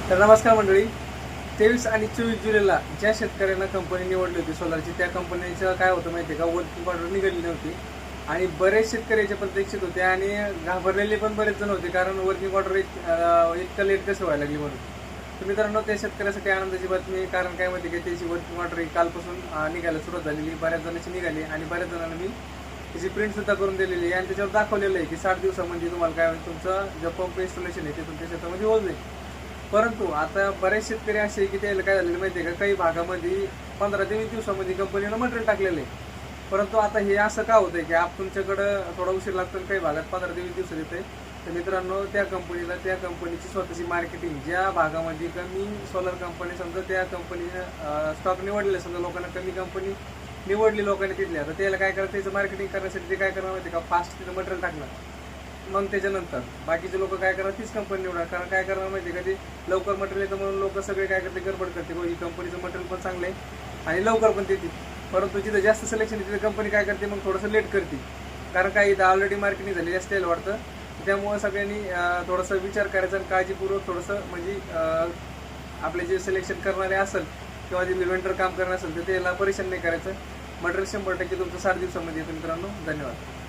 तर नमस्कार मंडळी. 23 आणि 24 जुलैला ज्या शेतकऱ्यांना कंपनी निवडली होती सोलारची, त्या कंपनीचं काय होतं माहिती आहे का, वर्किंग ऑर्डर निघाली नव्हती आणि बरेच शेतकरी याच्या प्रतीक्षित होते आणि घाबरलेले पण बरेच जण होते, कारण वर्किंग ऑर्डर इतकं लेट कसं व्हायला लागली म्हणून. तर मित्रांनो, त्या शेतकऱ्यासाठी आनंदाची बातमी आहे. कारण काय माहिती का, त्याची वर्किंग ऑर्डर कालपासून निघायला सुरुवात झालेली, बऱ्याच जणांची निघाली आणि बऱ्याच जणांना मी त्याची प्रिंट सुद्धा करून दिलेली आहे आणि त्याच्यावर दाखवलेलं आहे की 60 दिवसामध्ये तुम्हाला काय तुमचं जे पंप इन्स्टॉलेशन आहे ते तुमच्या शेतामध्ये होत नाही. परंतु आता बरेच शेतकरी असे आहे की त्याला काय झालेलं माहिती आहे का, काही भागामध्ये 15 ते 20 दिवसामध्ये कंपनीनं मटेरियल टाकलेलं आहे. परंतु आता हे असं का होतंय की तुमच्याकडं थोडा उशीर लागतो आणि काही भागात 15 ते 20 दिवसात येते. तर मित्रांनो, त्या कंपनीची स्वतःची मार्केटिंग ज्या भागामध्ये कमी सोलर कंपनी, समजा त्या कंपनीनं स्टॉक निवडलेला, समजा लोकांना कमी कंपनी निवडली लोकांनी तिथल्या, तर त्याला काय करायचं, त्याचं मार्केटिंग करण्यासाठी ते काय करणार माहिती का, फास्ट तिथं मटेरियल टाकणार. मग त्याच्यानंतर बाकीचे लोक काय करणार, तीच कंपनी निवडणार. कारण काय करणार माहिती का, ते लवकर मटेरियल येतं म्हणून लोक सगळे काय करते, गडबड करते, ही कंपनीचं मटेरियल पण चांगलं आहे आणि लवकर पण देते. परंतु जिथं जास्त सिलेक्शन आहे तिथं कंपनी काय करते, मग थोडंसं लेट करते. कारण काय, इथं ऑलरेडी मार्केटिंग झालेली असते वाटतं. त्यामुळं सगळ्यांनी थोडंसं विचार करायचा आणि काळजीपूर्वक थोडंसं, म्हणजे आपले जे सिलेक्शन करणारे असेल किंवा जे इन्व्हेंटर काम करणार असेल तर त्याला परेशान नाही करायचं. मटेरियल 100% तुमचं 60 दिवसामध्ये येतं मित्रांनो. धन्यवाद.